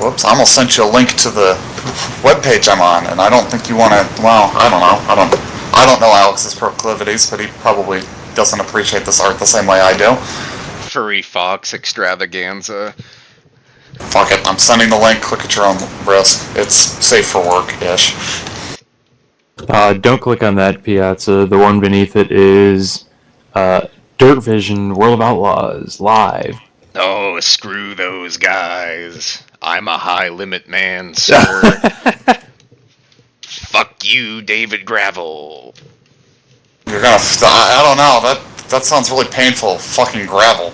Whoops, I almost sent you a link to the webpage I'm on, and I don't think you want to, well, I don't know. I don't know Alex's proclivities, but he probably doesn't appreciate this art the same way I do. Furry Fox Extravaganza. Fuck it, I'm sending the link, click at your own risk. It's safe for work-ish. Don't click on that, Piazza. The one beneath it is Dirt Vision World of Outlaws Live. Oh, screw those guys. I'm a high limit man, sir. Fuck you, David Gravel. You're gonna, I don't know, that sounds really painful, fucking gravel.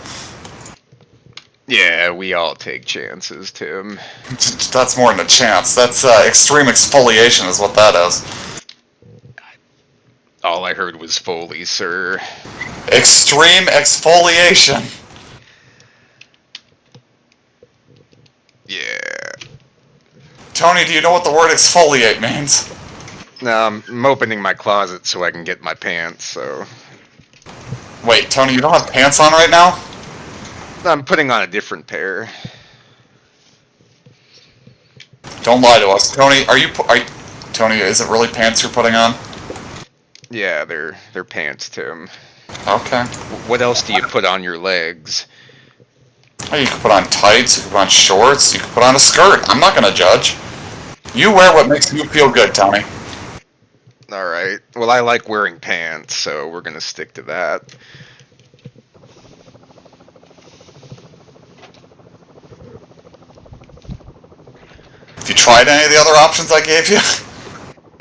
Yeah, we all take chances, Tim. That's more than a chance. That's extreme exfoliation is what that is. All I heard was Foley, sir. Extreme exfoliation. Yeah. Tony, do you know what the word exfoliate means? No, I'm opening my closet so I can get my pants, so... Wait, Tony, you don't have pants on right now? I'm putting on a different pair. Don't lie to us. Tony, Tony, is it really pants you're putting on? Yeah, they're pants, Tim. Okay. What else do you put on your legs? Oh, you can put on tights, you can put on shorts, you can put on a skirt. I'm not gonna judge. You wear what makes you feel good, Tony. Alright. Well, I like wearing pants, so we're gonna stick to that. Have you tried any of the other options I gave you?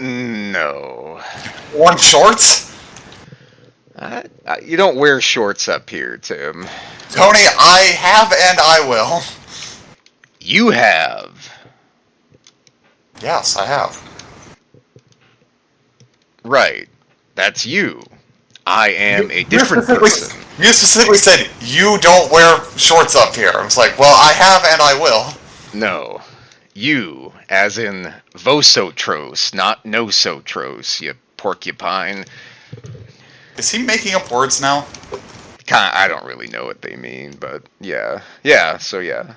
No. Worn shorts? You don't wear shorts up here, Tim. Tony, I have and I will. You have. Yes, I have. Right. That's you. I am a different person. You specifically said you don't wear shorts up here. I was like, well, I have and I will. No. You, as in vosotros, not nosotros, you porcupine. Is he making up words now? I don't really know what they mean, but yeah. Yeah, so yeah.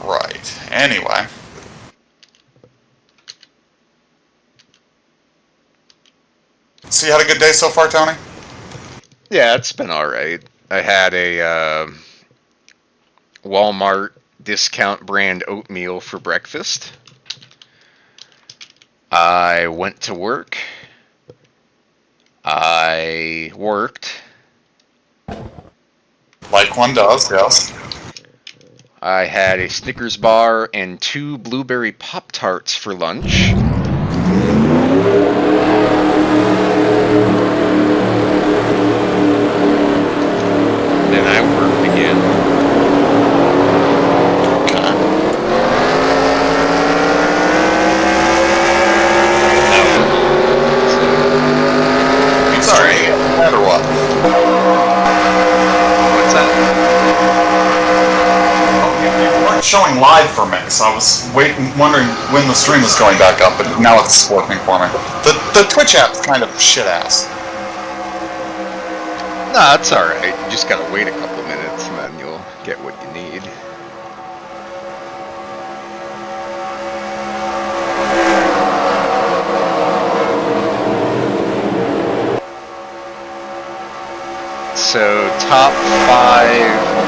Right. Anyway. So you had a good day so far, Tony? Yeah, it's been alright. I had a Walmart discount brand oatmeal for breakfast. I went to work. I worked. Like one does, yes. I had a Snickers bar and 2 blueberry Pop-Tarts for lunch. Then I worked again. Sorry. Or what? What's that? You weren't showing live for me, so I was wondering when the stream was going back up, but now it's working for me. The Twitch app's kind of shit ass. No, it's alright. You just gotta wait a couple minutes and then you'll get what you need. So, top 5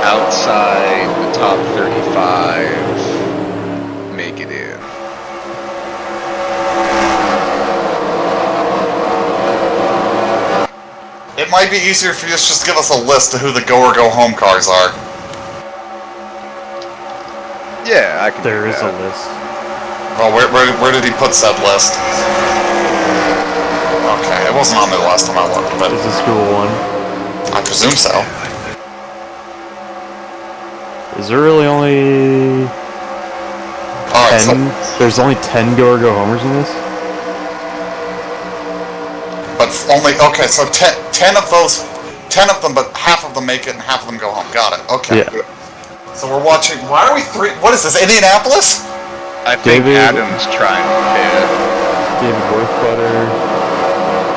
outside the top 35 make it in. It might be easier if you just give us a list of who the go or go home cars are. Yeah, I can There do is that. a list. Well, where did he put said list? Okay, it wasn't on there the last time I looked, but This is school one. I presume so. Is there really only Alright, 10? There's only 10 go or go homers in this? but only, okay, so 10 of those, 10 of them, but half of them make it and half of them go home. Got it, okay. Yeah. So we're watching, why are we what is this, Indianapolis? I think David- Adam's trying to pit. David Worthbutter,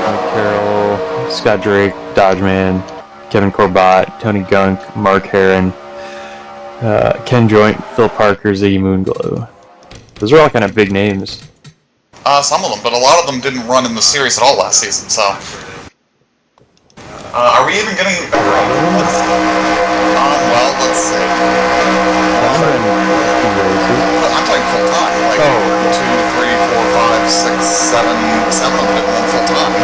Mike Carroll, Scott Drake, Dodgeman, Kevin Corbett, Tony Gunk, Mark Heron, Ken Joint, Phil Parker, Ziggy Moonglow. Those are all kind of big names. Some of them, but a lot of them didn't run in the series at all last season, so... are we even getting... well, let's see. I'm talking full-time. Like, 2, 3, 4, 5, 6, 7 of them didn't run full-time.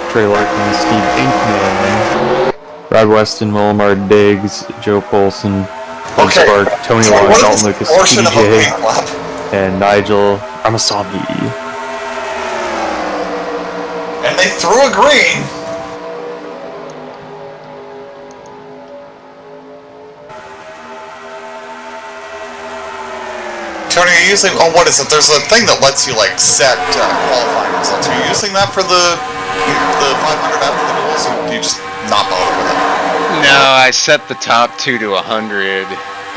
Trey Larkin, Steve Inkman, Rod Weston, Wilmar Diggs, Joe Polson, Doug Spark, Tony Long, Dalton Lucas, TJ, and Nigel Ramaswamy. And they threw a green. Tony, are you using... Oh, what is it? There's a thing that lets you, like, set qualifying results. Are you using that for the 500 after the duels, or do you just not bother with it? No, I set the top 2 to 100,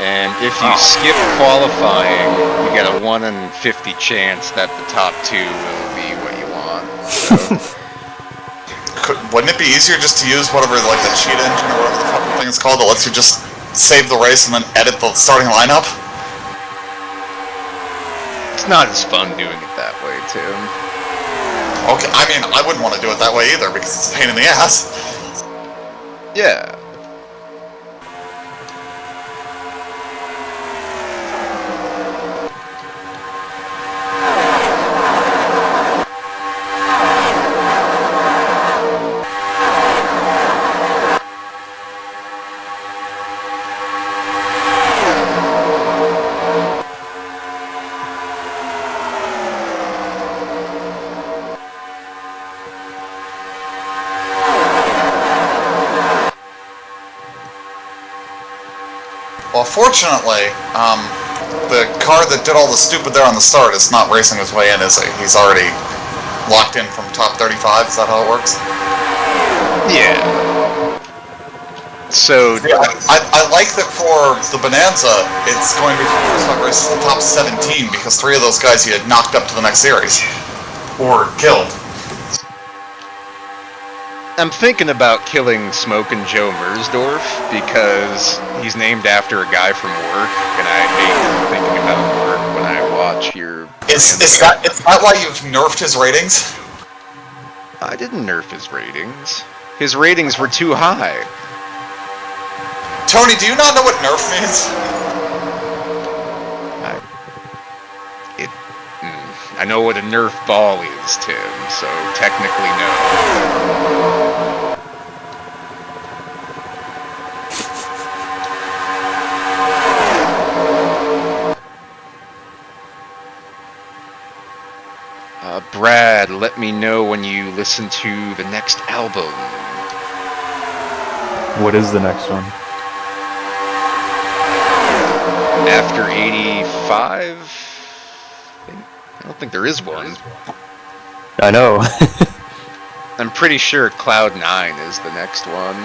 and if you skip qualifying, you get a 1 in 50 chance that the top 2 will be what you want. So. Wouldn't it be easier just to use whatever, like, the cheat engine or whatever the fucking thing is called that lets you just save the race and then edit the starting lineup? It's not as fun doing it that way, Tim. Okay, I mean, I wouldn't want to do it that way either, because it's a pain in the ass. Yeah. Well, fortunately, the car that did all the stupid there on the start is not racing his way in, is he? He's already locked in from top 35, is that how it works? Yeah. So... Yeah, I like that for the Bonanza, it's going to be for the first 5 races the top 17, because 3 of those guys he had knocked up to the next series. Or killed. I'm thinking about killing Smokin' Joe Mersdorf because he's named after a guy from work, and I hate thinking about work when I watch your... Is that why you've nerfed his ratings? I didn't nerf his ratings. His ratings were too high. Tony, do you not know what nerf means? I know what a nerf ball is, Tim, so technically no. Brad, let me know when you listen to the next album. What is the next one? After 85? I don't think there is one. I know. I'm pretty sure Cloud 9 is the next one.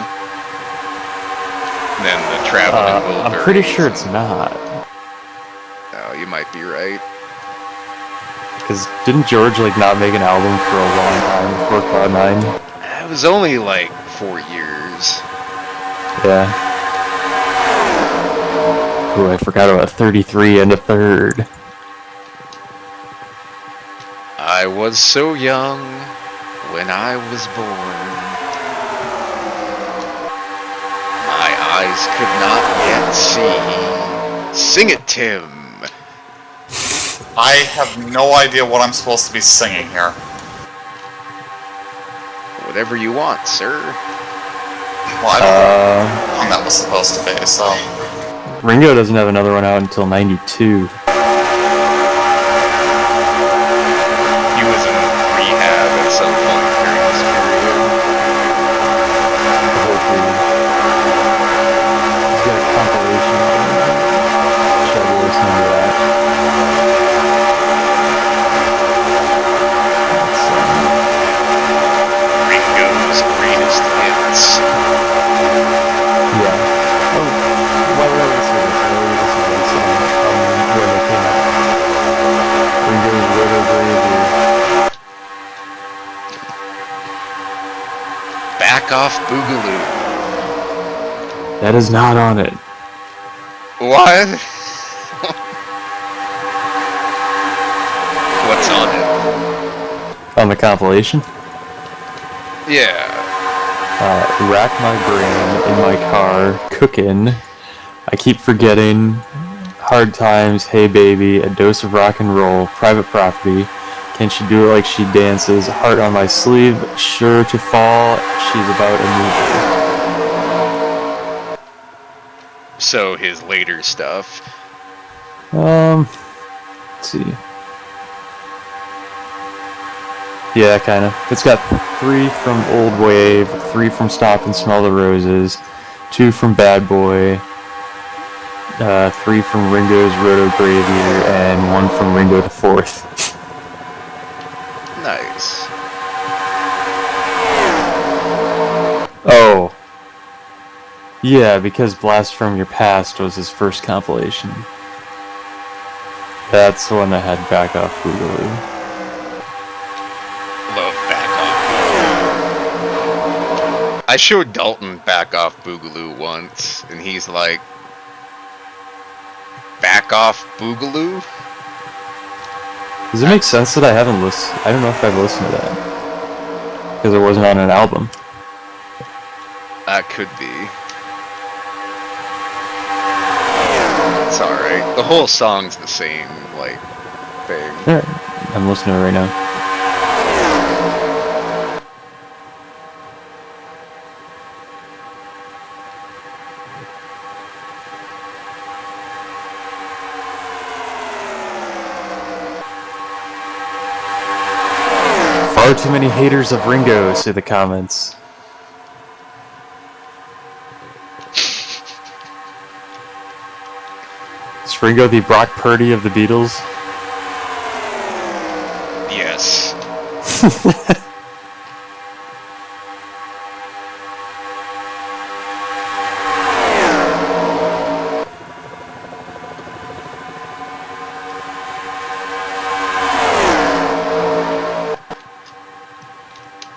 Then the Traveling Wilburys. I'm pretty sure it's not. Oh, you might be right. Because didn't George not make an album for a long time before Cloud 9? It was only like 4 years. Yeah. Ooh, I forgot about 33 and a third. I was so young when I was born. My eyes could not yet see. Sing it, Tim. I have no idea what I'm supposed to be singing here. Whatever you want, sir. Well, I don't know how long that was supposed to be, so... Ringo doesn't have another one out until 92. He was in rehab at some point during this period. The whole period. He's got a compilation. Should I listen to that? Ringo's greatest hits. Yeah. Oh, why would I listen to this? I already listened to this song. When the Back Off Boogaloo. That is not on it. What? What's on it? On the compilation? Yeah. Rack My Brain, In My Car, Cookin', I Keep Forgetting, Hard Times, Hey Baby, A Dose of Rock and Roll, Private Property, Can She Do It Like She Dances, Heart on My Sleeve, Sure to Fall, She's About a Movie. So his later stuff. Let's see. Yeah, kinda. It's got 3 from Old Wave, 3 from Stop and Smell the Roses, 2 from Bad Boy, 3 from Ringo's Roto Gravier, and 1 from Ringo the Fourth. Nice. Oh. Yeah, because Blast from Your Past was his first compilation. That's the one that had Back Off Boogaloo. Love Back Off. I showed Dalton Back Off Boogaloo once, and he's like, Back Off Boogaloo? Does it make sense that I haven't listened? I don't know if I've listened to that. Because it wasn't on an album. That could be. It's alright. The whole song's the same, like, thing. Alright, I'm listening to it right now. Far too many haters of Ringo, say the comments. Is Ringo the Brock Purdy of the Beatles? Yes.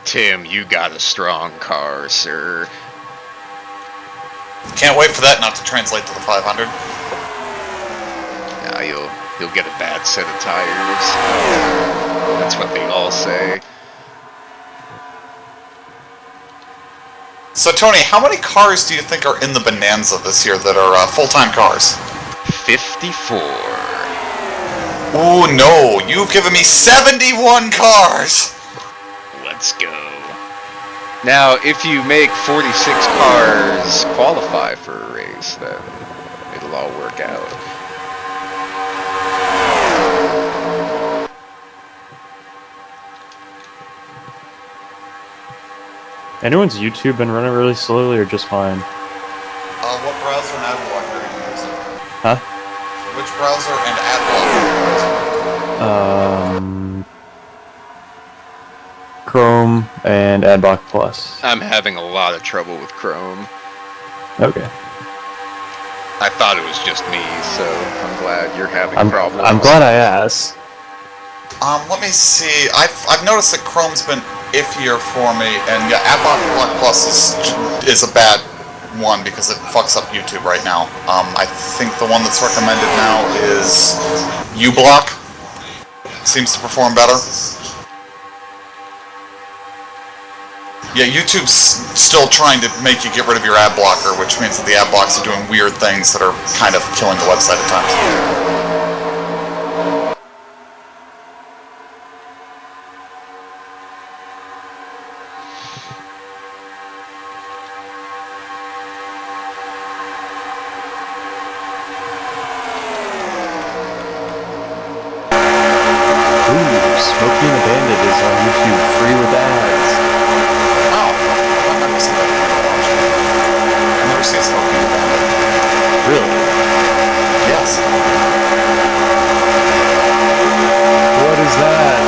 Tim, you got a strong car, sir. Can't wait for that not to translate to the 500. Now you'll get a bad set of tires. That's what they all say. So Tony, how many cars do you think are in the Bonanza this year that are full-time cars? 54. Ooh, no, you've given me 71 cars! Let's go. Now, if you make 46 cars qualify for a race, then it'll all work out. Anyone's YouTube been running really slowly or just mine? What browser and ad blocker are you using? Huh? Which browser and ad blocker are you using? Chrome and Adblock Plus. I'm having a lot of trouble with Chrome. Okay. I thought it was just me, so I'm glad you're having problems. I'm glad I asked. Let me see. I've noticed that Chrome's been iffier for me, and yeah, Adblock Plus is a bad one because it fucks up YouTube right now. I think the one that's recommended now is uBlock. Seems to perform better. Yeah, YouTube's still trying to make you get rid of your ad blocker, which means that the ad blocks are doing weird things that are kind of killing the website at times. Ooh, Smokey and the Bandit is on YouTube free with ads. I've never seen Smokey and the Bandit. Really? Yes. What is that?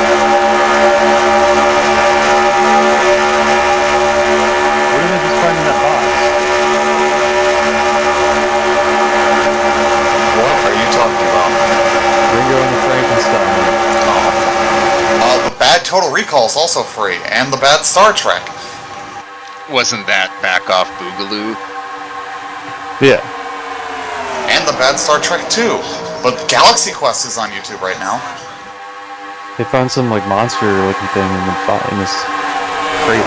What did I just find in that box? What are you talking about? Ringo and the Frankenstein. The Bad Total Recall is also free, and the Bad Star Trek. Wasn't that Back Off Boogaloo? Yeah. And the bad Star Trek 2. But Galaxy Quest is on YouTube right now. They found some like monster looking thing in this crate.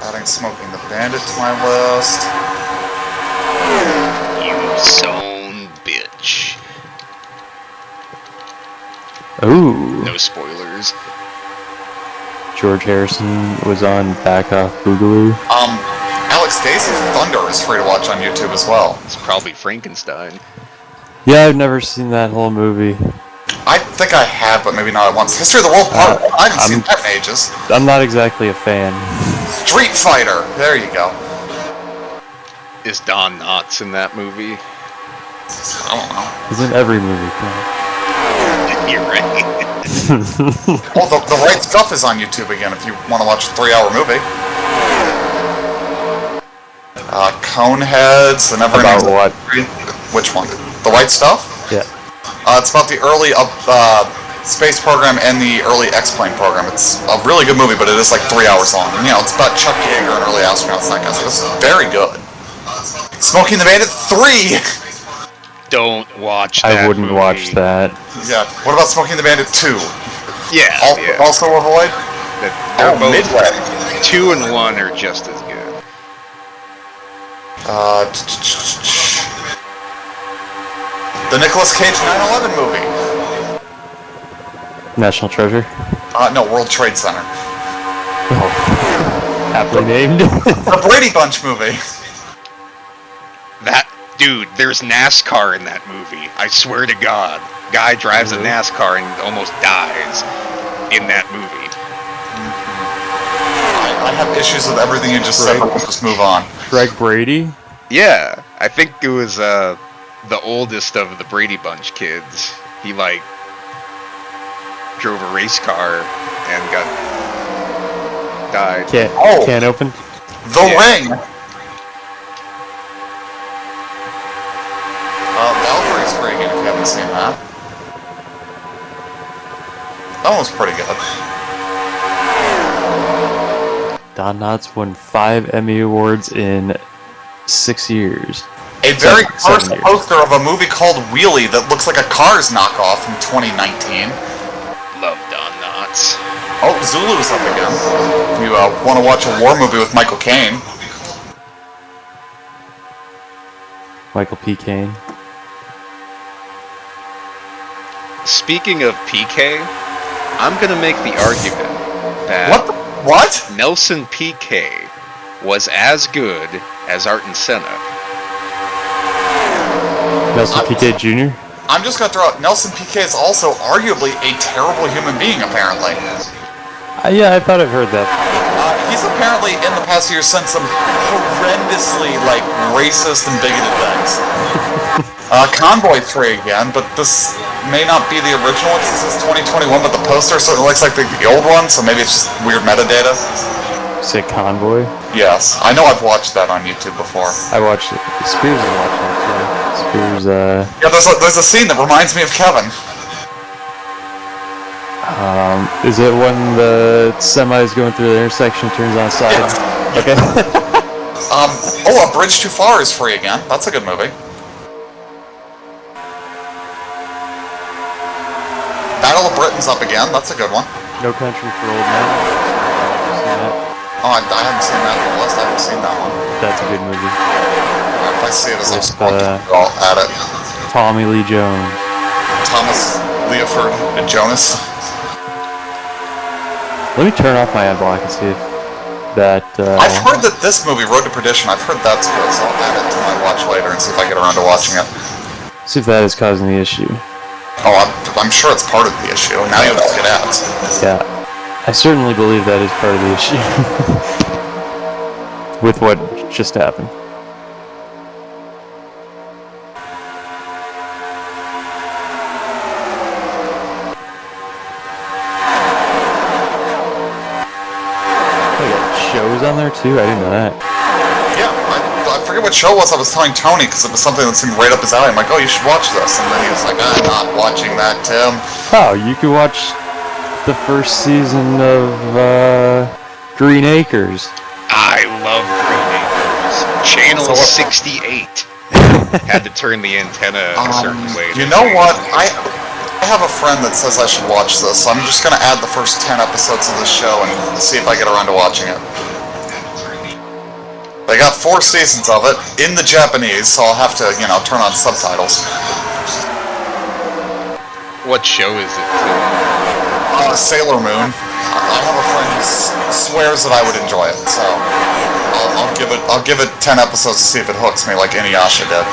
Adding Smoking the Bandit to my list. You son bitch. Ooh. No spoilers. George Harrison was on Back Off Boogaloo. Alex Days of Thunder is free to watch on YouTube as well. It's probably Frankenstein. Yeah, I've never seen that whole movie. I think I have, but maybe not at once. History of the World Part 1. I haven't seen that in ages. I'm not exactly a fan. Street Fighter. There you go. Is Don Knotts in that movie? I don't know. He's in every movie. You're right. Well, the Right Stuff is on YouTube again if you want to watch a 3-hour movie. Coneheads, the Never About what? Which one? The Right Stuff? Yeah. It's about the early space program and the early X-Plane program. It's a really good movie, but it is like 3 hours long. And, it's about Chuck Yeager and early astronauts and that kind of stuff. It's very good. Smoking the Bandit 3! Don't watch that I wouldn't movie. watch that. Yeah. What about Smoking the Bandit 2? Yeah, yeah. Also avoid? They're both, Midway. 2 and 1 are just as good. The Nicolas Cage 9/11 movie. National Treasure. No, World Trade Center. Oh. Aptly named. The Brady Bunch movie. Dude, there's NASCAR in that movie. I swear to God. Guy drives a NASCAR and almost dies in that movie. I have issues with everything you just said, but we'll just move on. Greg Brady? Yeah, I think it was the oldest of the Brady Bunch kids. He drove a race car and died. Can't open? The Ring. Valkyrie's free again if you haven't seen that. That one was pretty good. Don Knotts won 5 Emmy Awards in 6 years. A very first 7 years. poster of a movie called Wheelie that looks like a Cars knockoff from 2019. Love Don Knotts. Oh, Zulu's up again. If you want to watch a war movie with Michael Caine. Michael P. Caine. Speaking of PK, I'm gonna make the argument that What? Nelson PK was as good as Arton Senna. Nelson P.K. Jr.? I'm just going to throw out, Nelson Piquet is also arguably a terrible human being, apparently. Yeah, I thought I've heard that. He's apparently, in the past year, said some horrendously, racist and bigoted things. Convoy 3 again, but this may not be the original one, this is 2021, but the poster certainly looks like the old one, so maybe it's just weird metadata. Say Convoy? Yes, I know I've watched that on YouTube before. I watched it. Spears has watched it, too. Spears, Yeah, there's a scene that reminds me of Kevin. is it when the semi's going through the intersection, turns on side? Yeah. Okay. A Bridge Too Far is free again. That's a good movie. Battle of Britain's up again. That's a good one. No Country for Old Men. Oh, I haven't seen that on the list. I haven't seen that one. That's a good movie. If I see it as I'm With, I'll add it. Tommy Lee Jones. Thomas Leoford and Jonas. Let me turn off my ad block and see if that, I've heard that this movie, Road to Perdition, I've heard that's good, so I'll add it to my watch later and see if I get around to watching it. see if that is causing the issue. Oh, I'm sure it's part of the issue. Now you have to get ads. Yeah. I certainly believe that is part of the issue. With what just happened. Shows on there too? I didn't know that. Yeah, I forget what show it was I was telling Tony because it was something that seemed right up his alley. I'm like, oh, you should watch this. And then he was like, I'm not watching that, Tim. Oh, you could watch the first season of Green Acres. I love Green Acres. Channel So what- 68. Had to turn the antenna a certain way. You know what? I have a friend that says I should watch this, so I'm just gonna add the first 10 episodes of this show and see if I get around to watching it. They got 4 seasons of it in the Japanese, so I'll have to, turn on subtitles. What show is it? Sailor Moon. I have a friend who swears that I would enjoy it, so I'll give it 10 episodes to see if it hooks me like Inuyasha did.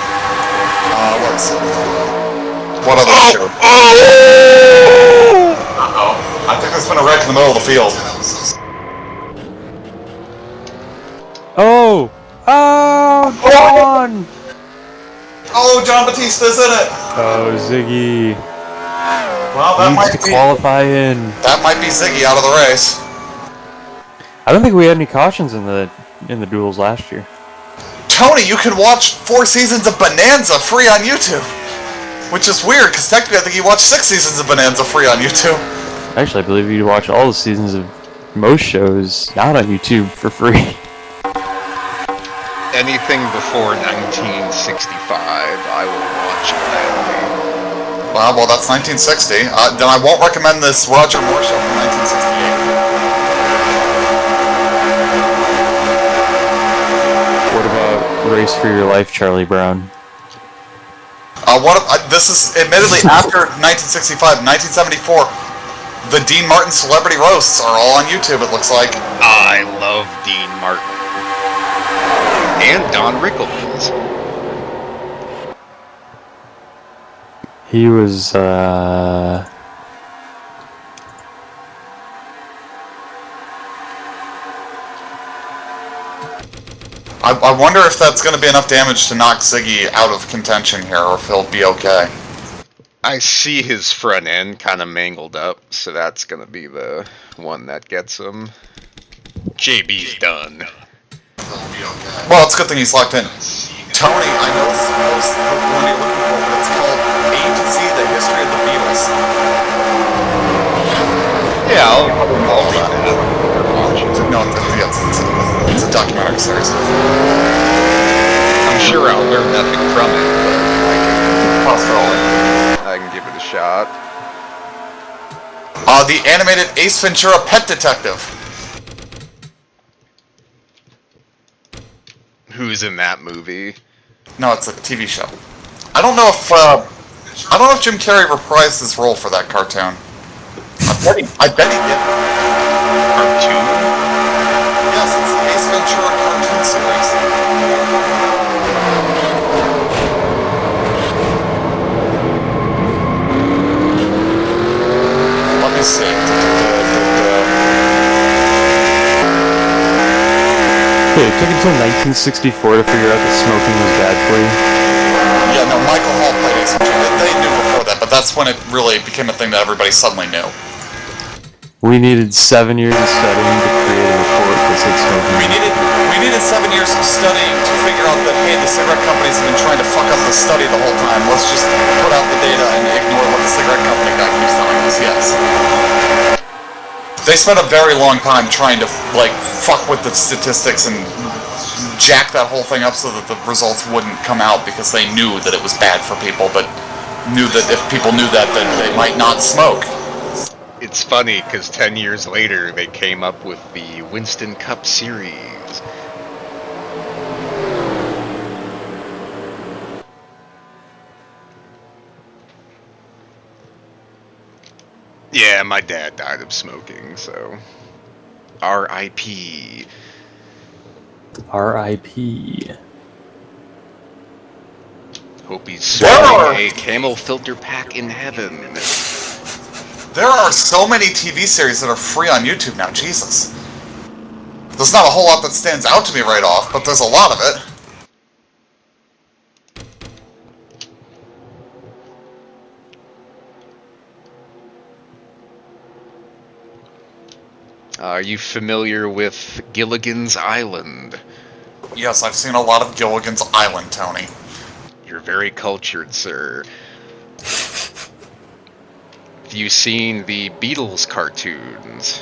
What other show? Uh-oh. I think there's been a wreck in the middle of the field. Oh! Oh! John! Oh, John Batista's in it! Oh, Ziggy. Well, that Needs to qualify in. That might be Ziggy out of the race. I don't think we had any cautions in the duels last year. Tony, you can watch 4 seasons of Bonanza free on YouTube. Which is weird, because technically I think you watched 6 seasons of Bonanza free on YouTube. Actually, I believe you'd watch all the seasons of most shows not on YouTube for free. Anything before 1965, I will watch gladly. Well, that's 1960. Then I won't recommend this Roger Moore show from 1968. What about Race for Your Life, Charlie Brown? This is admittedly after 1965, 1974. The Dean Martin Celebrity Roasts are all on YouTube, it looks like. I love Dean Martin. And Don Rickles. He was, I wonder if that's going to be enough damage to knock Ziggy out of contention here, or if he'll be okay. I see his front end kind of mangled up, so that's going to be the one that gets him. JB's done. Well, it's a good thing he's locked in. Tony, I know this is the one you're looking for, but it's called A to Z, The History of the Beatles. Yeah, I'll read that. No, it's a documentary series. I'm sure I'll learn nothing from it, but I can give it a shot. The animated Ace Ventura Pet Detective. Who's in that movie? No, it's a TV show. I don't know if Jim Carrey reprised his role for that cartoon. I bet he did. Cartoon? Yes, it's the Ace Ventura cartoon series. Let me see. Hey, it took until 1964 to figure out that smoking was bad for you. Yeah, no, Michael Hall played Ace Ventura. They knew before that, but that's when it really became a thing that everybody suddenly knew. We needed 7 years of studying to create a report that said smoking. We needed 7 years of studying to figure out that, hey, the cigarette companies have been trying to fuck up the study the whole time. Let's just put out the data and ignore what the cigarette company guy keeps telling us, yes. They spent a very long time trying to, fuck with the statistics and jack that whole thing up so that the results wouldn't come out because they knew that it was bad for people, but knew that if people knew that, then they might not smoke. It's funny, because 10 years later, they came up with the Winston Cup series. Yeah, my dad died of smoking, so... R.I.P. R.I.P. Hope he's smoking a camel filter pack in heaven. There are so many TV series that are free on YouTube now, Jesus. There's not a whole lot that stands out to me right off, but there's a lot of it. Are you familiar with Gilligan's Island? Yes, I've seen a lot of Gilligan's Island, Tony. You're very cultured, sir. Have you seen the Beatles cartoons?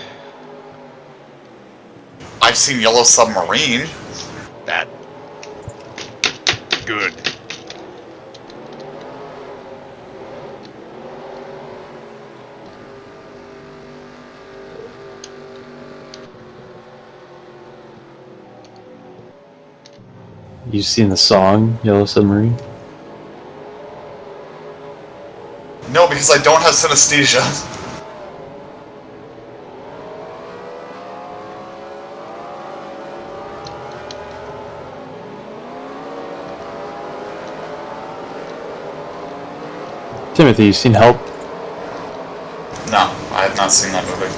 I've seen Yellow Submarine. That good. You seen the song Yellow Submarine? No, because I don't have synesthesia. Timothy, you seen Help? No, I have not seen that movie.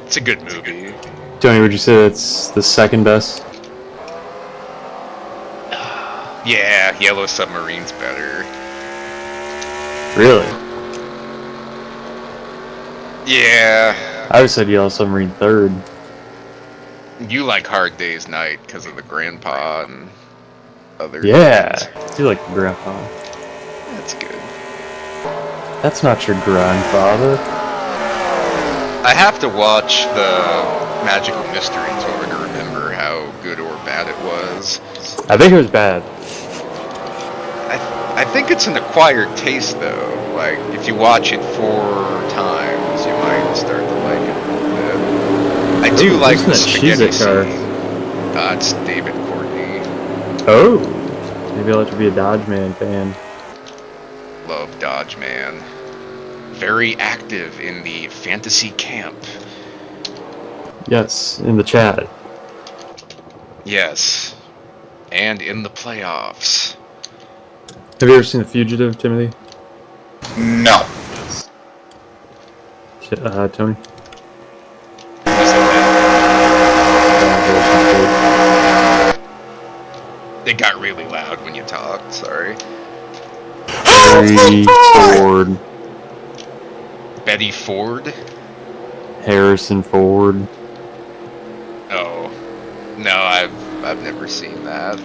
It's a good movie. Tony, would you say that's the second best? Yeah, Yellow Submarine's better. Really? Yeah. I would said Yellow Submarine third. You like Hard Day's Night because of the grandpa and other Yeah, things. you like your grandpa. That's good. That's not your grandfather. I have to watch the Magical Mystery Tour to remember how good or bad it was. I think it was bad. I think it's an acquired taste though. Like, if you watch it 4 times, you might start to like it a little bit. I do like isn't the that spaghetti Cheez-It car? scene. It's David Courtney. Oh! Maybe I'll have to be a Dodge Man fan. Love Dodge Man. Very active in the fantasy camp. Yes, in the chat. Yes. And in the playoffs. Have you ever seen The Fugitive, Timothy? No. Tony? It got really loud when you talked, sorry. Harry Ford. Betty Ford? Harrison Ford. Oh. No, I've never seen that.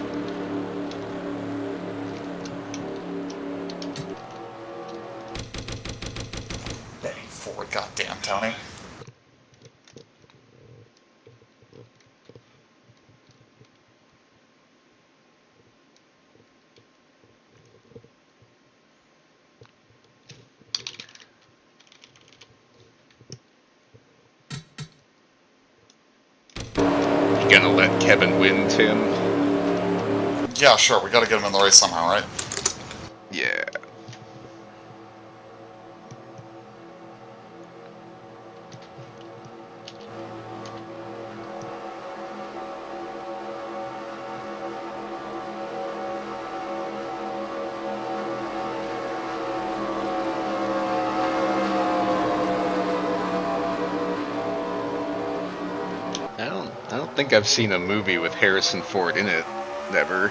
Betty Ford, goddamn Tony. You gonna let Kevin win, Tim? Yeah, sure, we gotta get him in the race somehow, right? Yeah. I don't think I've seen a movie with Harrison Ford in it. Never.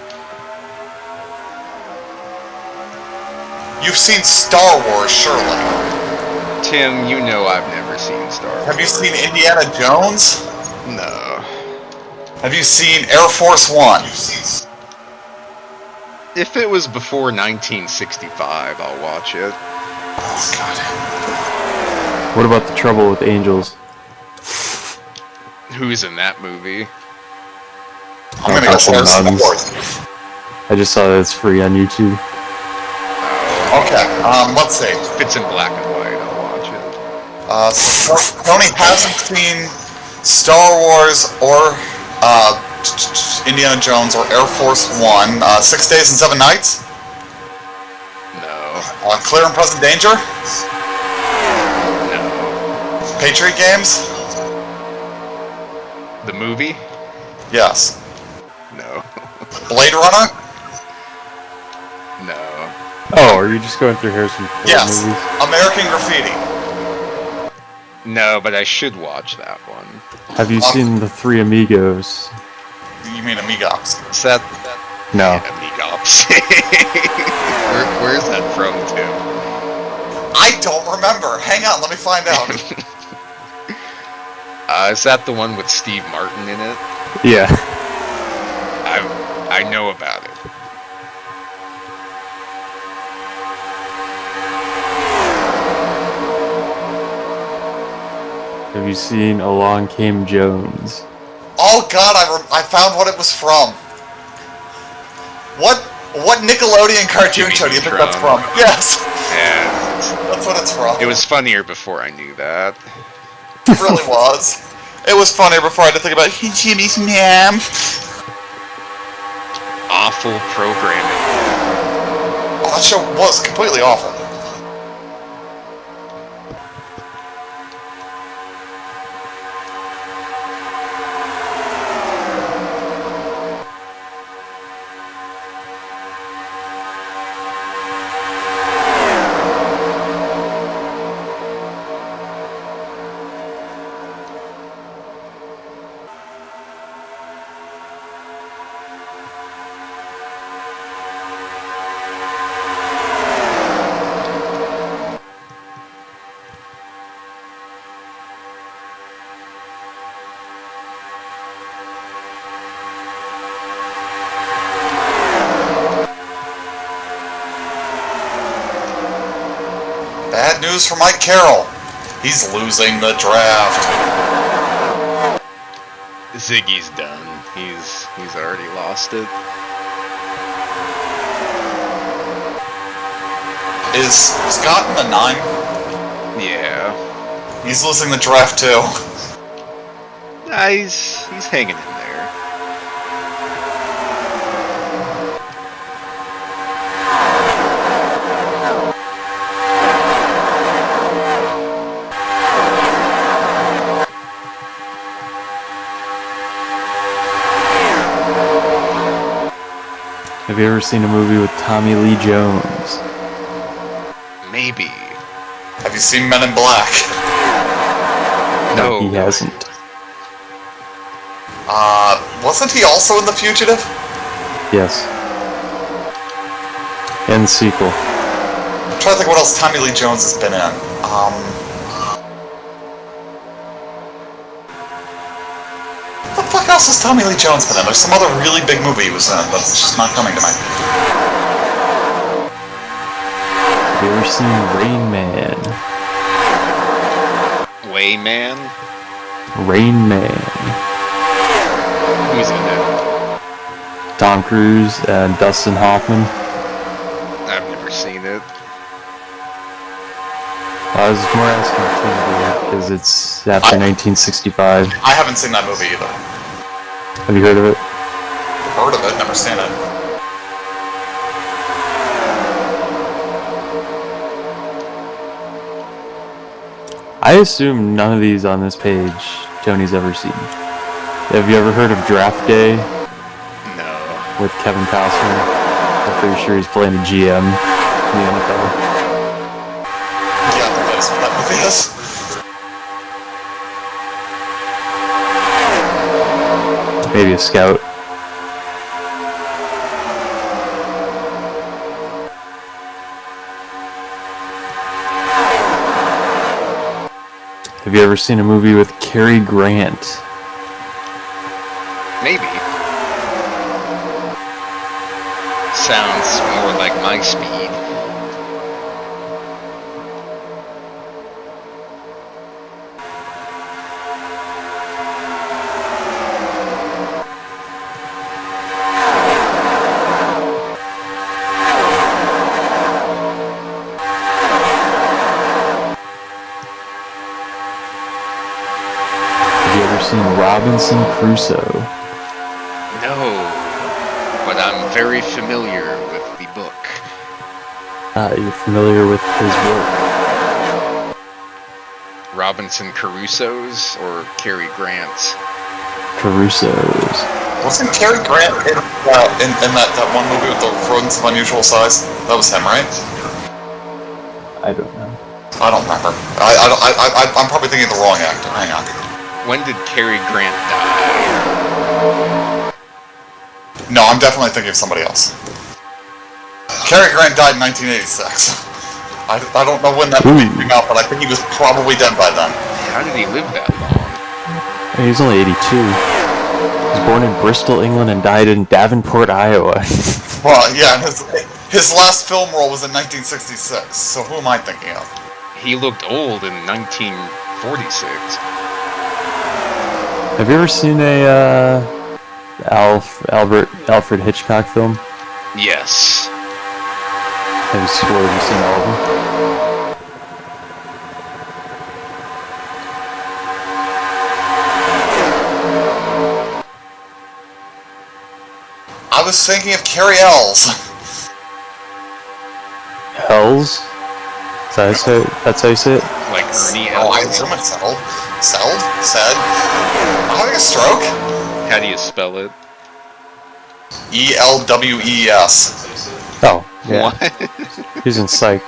You've seen Star Wars, surely. Tim, you know I've never seen Star Wars. Have you seen Indiana Jones? No. Have you seen Air Force One? If it was before 1965, I'll watch it. Oh, God. What about The Trouble with Angels? Who's in that movie? I'm gonna guess Harrison Ford. I just saw that it's free on YouTube. Okay, let's see. If it's in black and white, I'll watch it. Tony hasn't seen Star Wars or Indiana Jones or Air Force One. 6 Days and 7 Nights? No. Clear and Present Danger? No. Patriot Games? The movie? Yes. No. Blade Runner? No. Oh, are you just going through Harrison Ford Yes. movies? American Graffiti? No, but I should watch that one. Have you seen The Three Amigos? You mean Amigos? Is that... No. Amigops. Where's that from, Tim? I don't remember. Hang on, let me find out. Is that the one with Steve Martin in it? Yeah. I know about it. Have you seen Along Came Jones? Oh god, I found what it was from. What Nickelodeon cartoon show do you think that's from? Yes! Yeah. That's what it's from. It was funnier before I knew that. It really was. It was funnier before I had to think about Jimmy's ma'am. Awful programming. Oh, that show was completely awful. Bad news for Mike Carroll. He's losing the draft. Ziggy's done. He's already lost it. Is Scott in the 9? Yeah. He's losing the draft too. Nah, he's hanging in there. Have you ever seen a movie with Tommy Lee Jones? Maybe. Have you seen Men in Black? No. He hasn't. Wasn't he also in The Fugitive? Yes. And the sequel. I'm trying to think what else Tommy Lee Jones has been in. What the fuck else has Tommy Lee Jones been in? There's some other really big movie he was in, but it's just not coming to mind. Have you ever seen Rain Man? Wayman? Rain Man. Who's in it? Tom Cruise and Dustin Hoffman. I've never seen it. I was more asking because it's after 1965. I haven't seen that movie either. Have you heard of it? Heard of it, never seen it. I assume none of these on this page Tony's ever seen. Have you ever heard of Draft Day No. with Kevin Costner? I'm pretty sure he's playing a GM in the NFL. Yeah, that is what that movie is. Maybe a scout. Have you ever seen a movie with Cary Grant? Maybe. Sounds more like my speed. Have you ever seen Robinson Crusoe? No. But I'm very familiar with the book. You're familiar with his work. Robinson Crusoe's or Cary Grant's? Crusoe's. Wasn't Cary Grant in that one movie with the rodents of unusual size? That was him, right? I don't know. I don't remember. I'm probably thinking of the wrong actor. Hang on. When did Cary Grant die? No, I'm definitely thinking of somebody else. Cary Grant died in 1986. I don't know when that movie came out, but I think he was probably dead by then. How did he live that long? He's only 82. He was born in Bristol, England, and died in Davenport, Iowa. Well, yeah, and his last film role was in 1966, so who am I thinking of? He looked old in 1946. Have you ever seen a Alfred Hitchcock film? Yes. Have you seen all of them? I was thinking of Carrie Ells. Hells? That's how you say it? Like Ernie Oh, I Ellis. assume it's Seld. Said. I'm having a stroke. How do you spell it? ELWES. Oh, yeah. What? He's in Psych.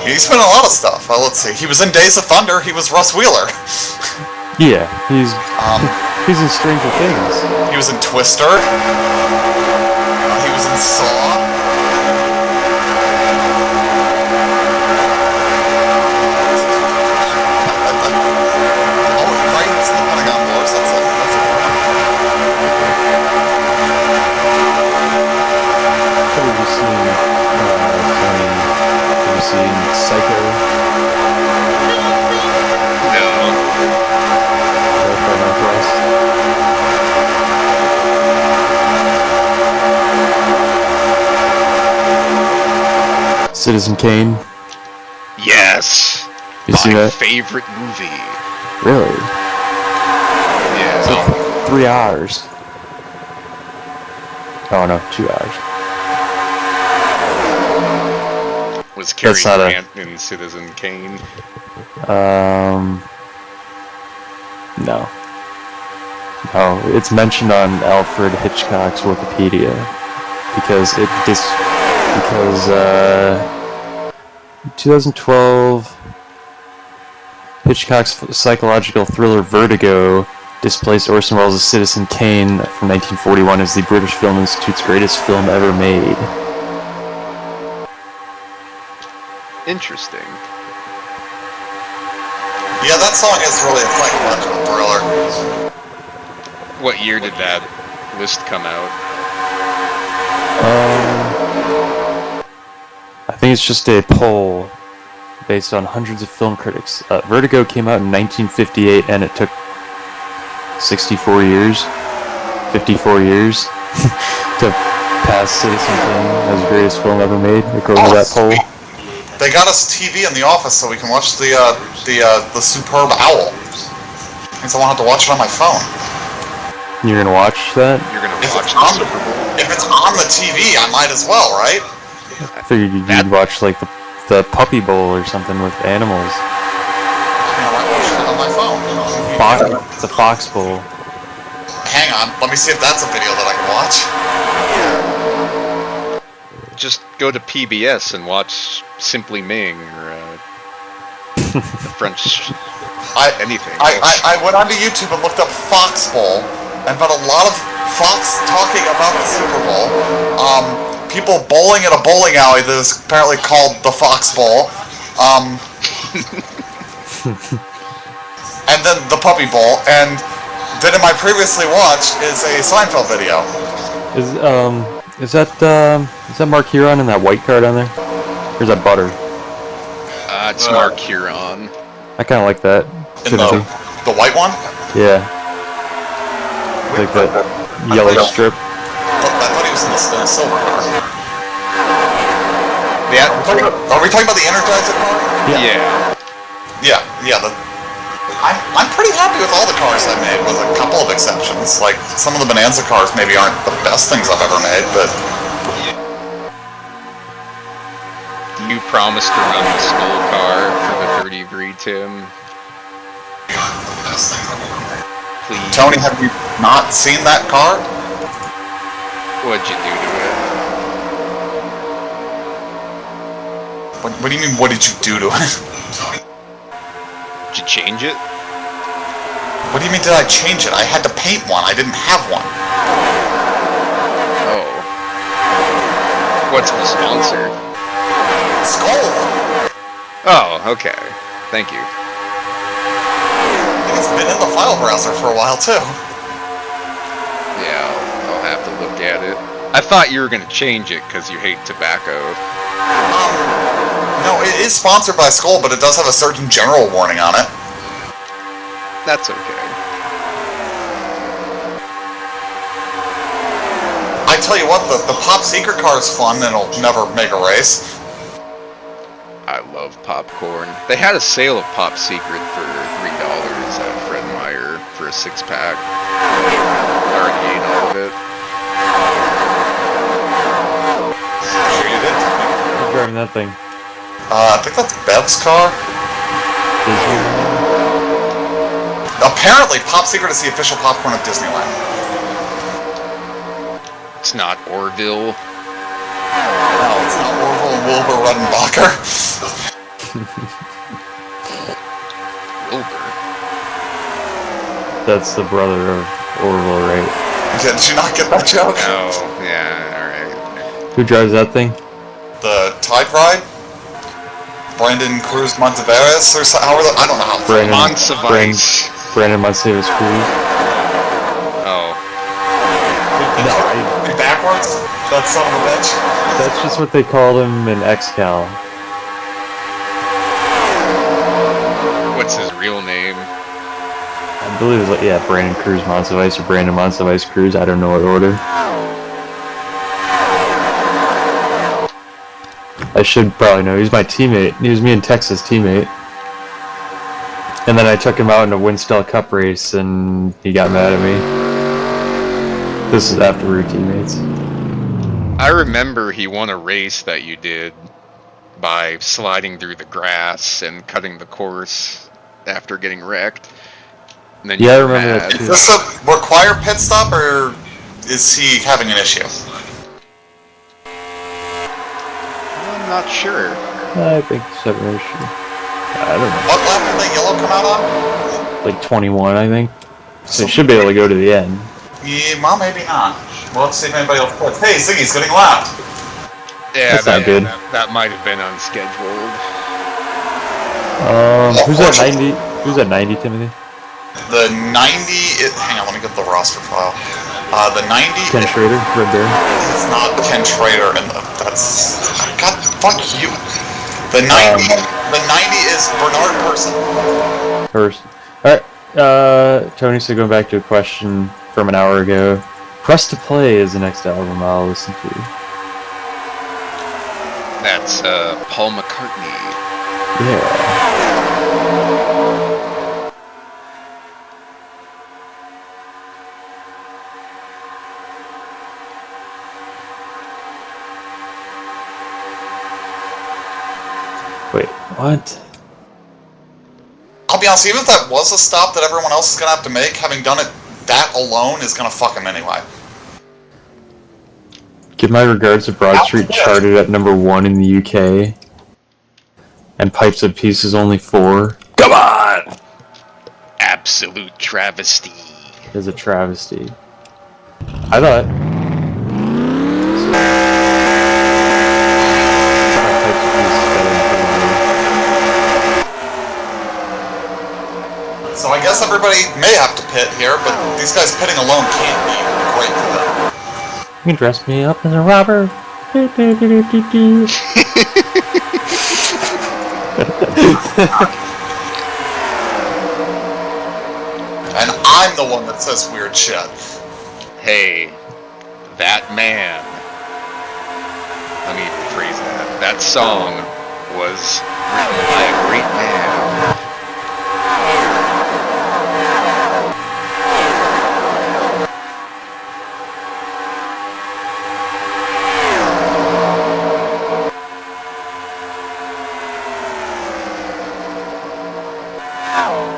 He's been in a lot of stuff. Let's see. He was in Days of Thunder. He was Russ Wheeler. Yeah, he's in Stranger Things. He was in Twister. He was in Saw. Oh, right. He's in the Pentagon Wars. That's a good one. What have you seen, Tony? Have you seen Psycho? No. North by Northwest? Citizen Kane? Yes. You see My that? favorite movie. Really? Yeah. 3 hours. Oh no, 2 hours. Was Cary That's not a- Grant in Citizen Kane? No. No, it's mentioned on Alfred Hitchcock's Wikipedia because 2012 Hitchcock's psychological thriller Vertigo displaced Orson Welles' Citizen Kane from 1941 as the British Film Institute's greatest film ever made. Interesting. Yeah, that song is really a psychological thriller. What year did that list come out? I think it's just a poll based on hundreds of film critics. Vertigo came out in 1958 and it took 54 years to pass Citizen Kane as the greatest film ever made, according to that poll. They got us TV in the office so we can watch the superb owl. Means I won't have to watch it on my phone. You're gonna watch that? You're gonna If watch it's the on Super Bowl? If it's on the TV, I might as well, right? I figured you'd watch like the Puppy Bowl or something with animals. I might watch it on my phone. The Fox Bowl. Hang on, let me see if that's a video that I can watch. Just go to PBS and watch Simply Ming or the French anything. I went onto YouTube and looked up Fox Bowl and found a lot of Fox talking about the Super Bowl. People bowling at a bowling alley that is apparently called the Fox Bowl. And then the Puppy Bowl, and then in my previously watched is a Seinfeld video. Is that Mark Huron in that white car down there? Or is that Butter? It's Mark Huron. I kind of like that. In the white one? Yeah. Like that yellow strip. I thought he was in a silver car. Yeah. Are we talking about the Energizer car? Yeah. Yeah. I'm pretty happy with all the cars I made, with a couple of exceptions. Like, some of the Bonanza cars maybe aren't the best things I've ever made, but... You promised to run the school car for the 30 degree, Tim. Please. Tony, have you not seen that car? What'd you do to it? What do you mean, what did you do to it? Did you change it? What do you mean, did I change it? I had to paint one. I didn't have one. Oh. What's the sponsor? Skull! Oh, okay. Thank you. It's been in the file browser for a while, too. Yeah, I'll have to look at it. I thought you were gonna change it because you hate tobacco. No, it is sponsored by Skull, but it does have a Surgeon General warning on it. That's okay. I tell you what, the Pop Secret car is fun, and it'll never make a race. I love popcorn. They had a sale of Pop Secret for $3 at Fred Meyer for a 6-pack. I already ate all of it. Sure you did. Who's driving that thing? I think that's Bev's car. Disney? Apparently, Pop Secret is the official popcorn of Disneyland. It's not Orville. No, it's not Orville and Wilbur Redenbacher. Wilbur? That's the brother of Orville, right? Did you not get that joke? Oh, yeah, alright. Who drives that thing? The Tide Ride? Brandon Cruz Monteveres or so, how are the, I don't know how. Brandon Monteveres Cruz. Oh. Backwards? That son of a bitch? That's just what they called him in XCal. What's his real name? I believe it was like, Brandon Cruz Montevice or Brandon Montevice Cruz. I don't know what order. I should probably know. He's my teammate. He was me and Texas teammate. And then I took him out in a Winstall Cup race and he got mad at me. This is after we were teammates. I remember he won a race that you did by sliding through the grass and cutting the course after getting wrecked. And then I remember that too. Is this a required pit stop or is he having an issue? I'm not sure. I think 7 or sure. I don't know. What lap did that yellow come out on? Like 21, I think. So you should be able to go to the end. Yeah, well, maybe not. Well, let's see if anybody else quits. Hey, Ziggy's getting lapped. Yeah, That's not good. That might have been unscheduled. Who's at 90? Who's at 90, Timothy? The 90... hang on, let me get the roster file. The 90... Ken Schrader, Red Bear. It's not Ken Schrader, and that's... God, fuck you. The 90... the 90 is Bernard Person. Alright, Tony, so going back to a question from an hour ago. Press to Play is the next album I'll listen to. That's Paul McCartney. Yeah. Wait, what? I'll be honest, even if that was a stop that everyone else is going to have to make, having done it, that alone is going to fuck him anyway. Give my regards to Broad Street, charted at number 1 in the UK. And Pipes of Peace is only 4. Come on! Absolute travesty. It's a travesty. I thought... So I guess everybody may have to pit here, but these guys pitting alone can't be great for them. You can dress me up as a robber. And I'm the one that says weird shit. Hey, that man. Let me rephrase that. That song was written by a great man.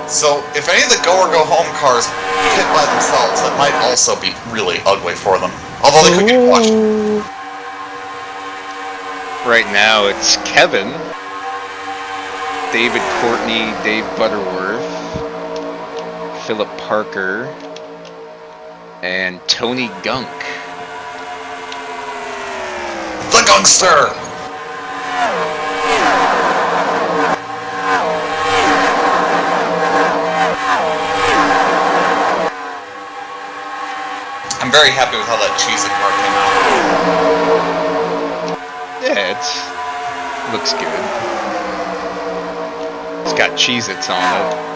So, if any of the go-or-go-home cars pit by themselves, that might also be really ugly for them. Although they could get crushed. Right now it's Kevin, David Courtney, Dave Butterworth, Philip Parker, and Tony Gunk. The Gunkster! I'm very happy with how that Cheez-It car came out. Yeah, it looks good. got Cheez-Its on it.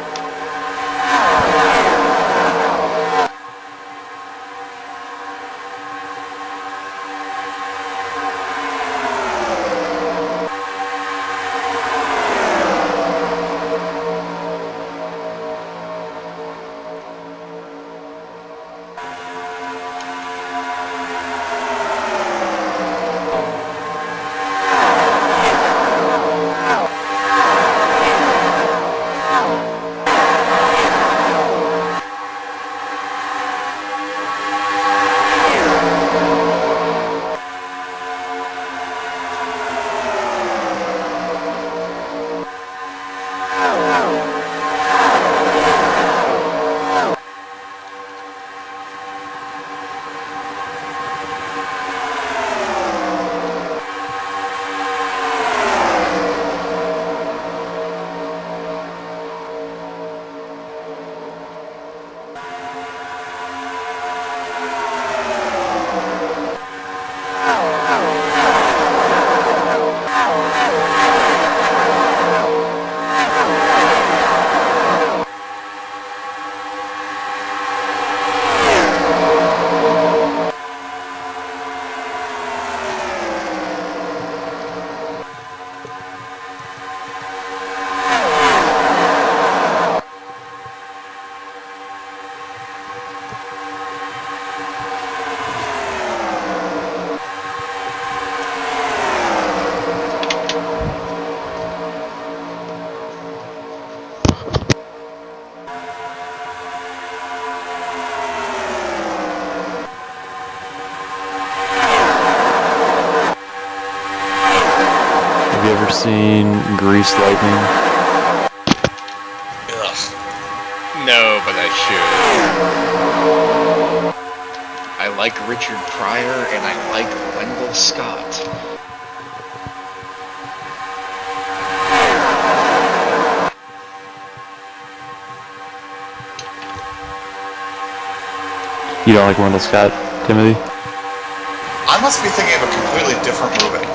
Have you ever seen Grease Lightning? Ugh. No, but I should. I like Richard Pryor and I like Wendell Scott. You don't like Wendell Scott, Timothy? I must be thinking of a completely different movie.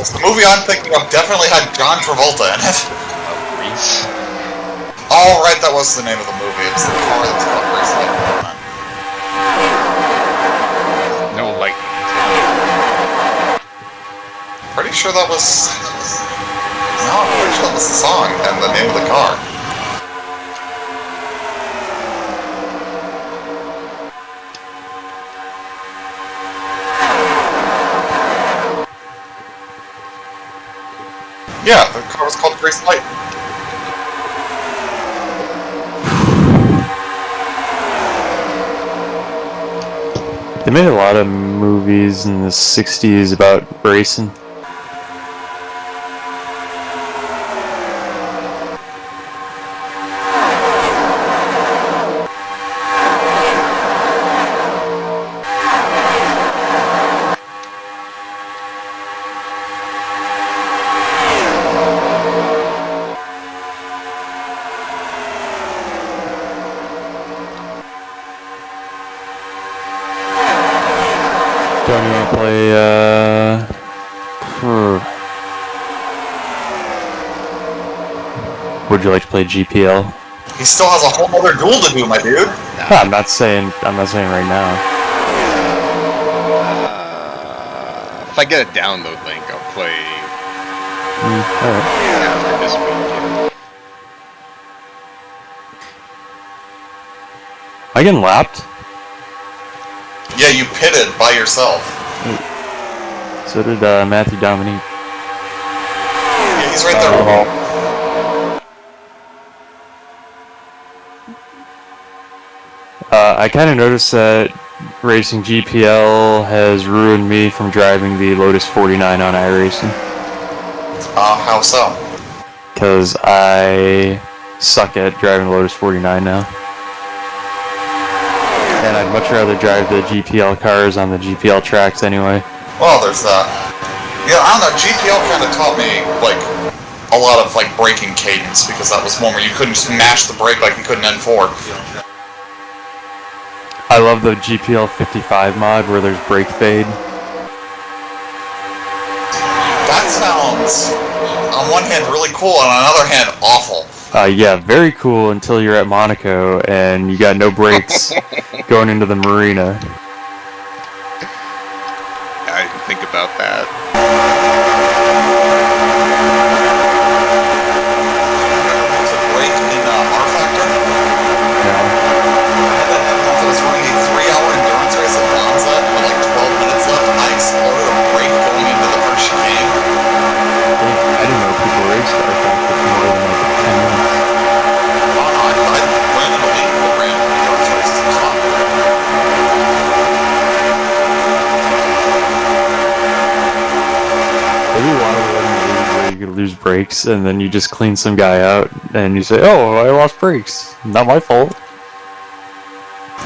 The movie I'm thinking of definitely had John Travolta in it. Oh, Grease? Oh, right, that was the name of the movie. It's the car that's called Grease Lightning. No lightning. Pretty sure that was... No, I'm pretty sure that was the song and the name of the car. Yeah, the car was called Grease Lightning. They made a lot of movies in the 60s about racing. Don't you want to play, Would you like to play GPL? He still has a whole other duel to do, my dude. I'm not saying right now. If I get a download link, I'll play Alright. after this weekend. I getting lapped? Yeah, you pitted by yourself. So did Matthew Dominique. Yeah, he's right there. I kind of noticed that racing GPL has ruined me from driving the Lotus 49 on iRacing. How so? Because I suck at driving Lotus 49 now. And I'd much rather drive the GPL cars on the GPL tracks anyway. Well, there's that. Yeah, I don't know, GPL kind of taught me, like, a lot of, like, braking cadence, because that was one where you couldn't just mash the brake like you could in N4. I love the GPL 55 mod where there's brake fade. That sounds, on one hand, really cool, and on the other hand, awful. Yeah, very cool until you're at Monaco and you got no brakes going into the marina. I didn't think about that. There's a break in R Factor. I was running a 3-hour endurance race at Monza with like 12 minutes left. I exploded a brake going into the first chicane. I didn't know people raced R Factor for more than like 10 minutes. I ran in a league that ran endurance races. It was fun. Maybe a while where you could lose brakes and then you just clean some guy out and you say, "Oh, I lost brakes. Not my fault."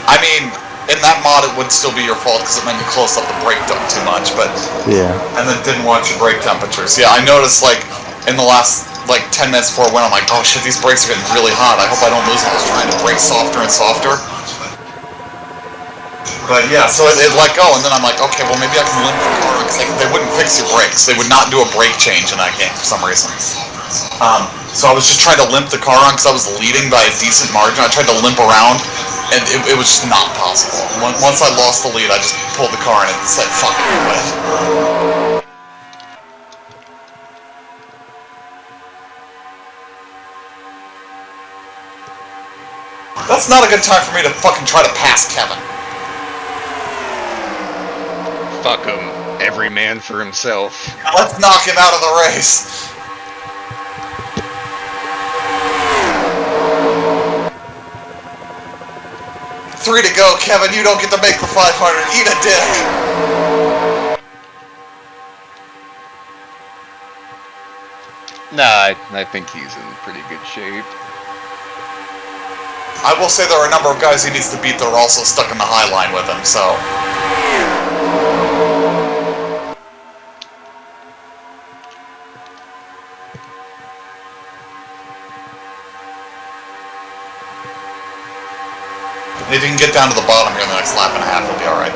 I mean, in that mod, it would still be your fault because it meant you closed up the brake dump too much, but yeah. And then didn't watch your brake temperatures. Yeah, I noticed like in the last like 10 minutes before I went, I'm like, oh shit, these brakes are getting really hot. I hope I don't lose them. I was trying to brake softer and softer. But yeah, so it let go, and then I'm like, okay, well maybe I can limp the car because they wouldn't fix your brakes. They would not do a brake change in that game for some reason. So I was just trying to limp the car on because I was leading by a decent margin. I tried to limp around, and it was just not possible. Once I lost the lead, I just pulled the car and it said, fuck it, quit. That's not a good time for me to fucking try to pass Kevin. Fuck him. Every man for himself. Let's knock him out of the race. Three to go, Kevin. You don't get to make the 500. Eat a dick. Nah, I think he's in pretty good shape. I will say there are a number of guys he needs to beat that are also stuck in the high line with him, so... And if you can get down to the bottom here in the next lap and a half, you'll be alright.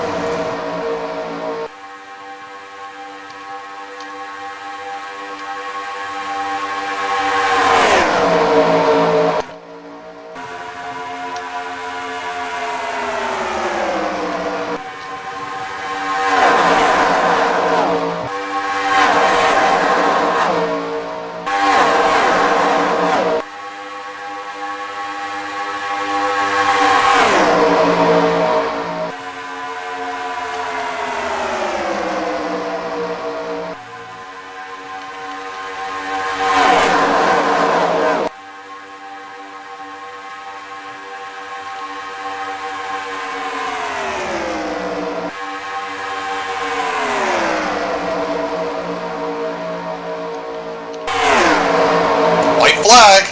Flag!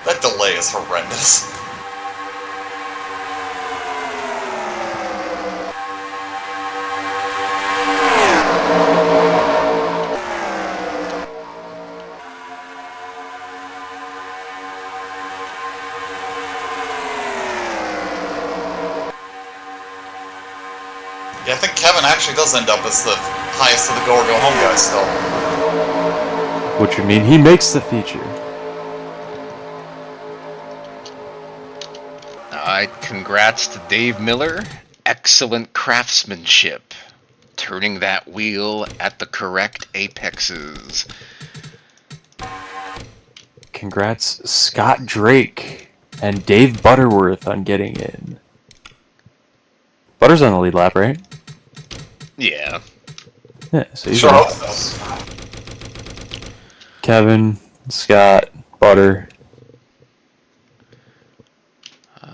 That delay is horrendous. Yeah, I think Kevin actually does end up as the highest of the go or go home guys still. Which would mean he makes the feature. Alright, congrats to Dave Miller. Excellent craftsmanship. Turning that wheel at the correct apexes. Congrats, Scott Drake and Dave Butterworth on getting in. Butter's on the lead lap, right? Yeah. Yeah, so he's Sure on. hope so. Kevin, Scott, Butter.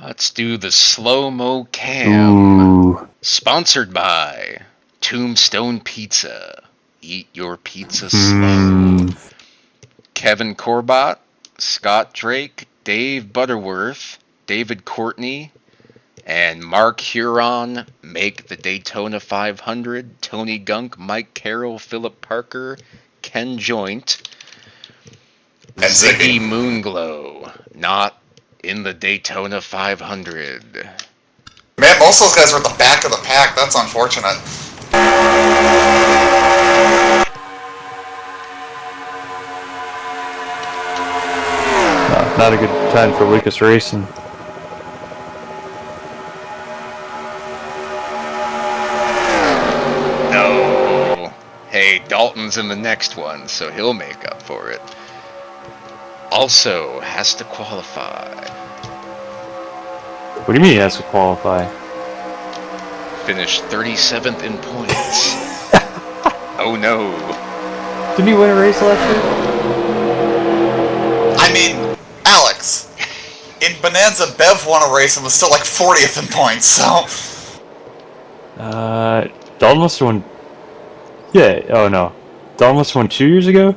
Let's do the slow-mo cam. Ooh. Sponsored by Tombstone Pizza. Eat your pizza slow. Kevin Corbett, Scott Drake, Dave Butterworth, David Courtney, and Mark Huron make the Daytona 500. Tony Gunk, Mike Carroll, Philip Parker, Ken Joint, And Ziggy Ziggy. Moonglow. not in the Daytona 500. Man, most of those guys are at the back of the pack. That's unfortunate. Not a good time for Lucas Racing. No. Hey, Dalton's in the next one, so he'll make up for it. Also has to qualify. What do you mean he has to qualify? Finished 37th in points. Oh no. Didn't he win a race last year? I mean, Alex, in Bonanza, Bev won a race and was still like 40th in points, so... Dalton must have won... Yeah, oh no. Dalton must have won 2 years ago?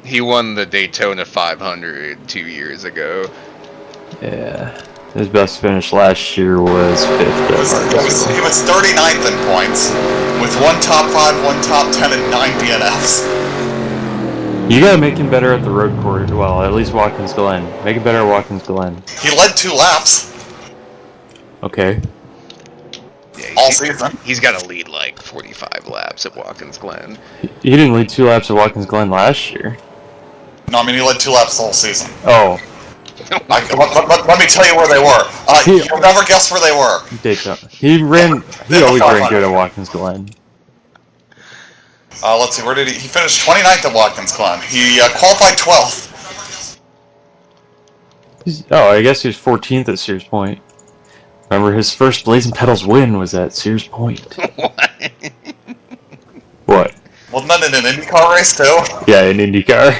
He won the Daytona 500 2 years ago. Yeah. His best finish last year was 5th. He was 39th in points, with 1 top 5, 1 top 10, and 9 DNFs. You gotta make him better at the road course. Well, at least Watkins Glen. Make it better at Watkins Glen. He led 2 laps. Okay. Yeah, All season. He's got to lead like 45 laps at Watkins Glen. He didn't lead 2 laps at Watkins Glen last year. No, I mean, he led 2 laps the whole season. Oh. Let me tell you where they were. You'll never guess where they were. Daytona. He always ran good at Watkins Glen. Let's see, where did he finished 29th at Watkins Glen. He qualified 12th. I guess he was 14th at Sears Point. Remember, his first Blazing Pedals win was at Sears Point. What? What? Wasn't that in an IndyCar race, too? Yeah, in IndyCar.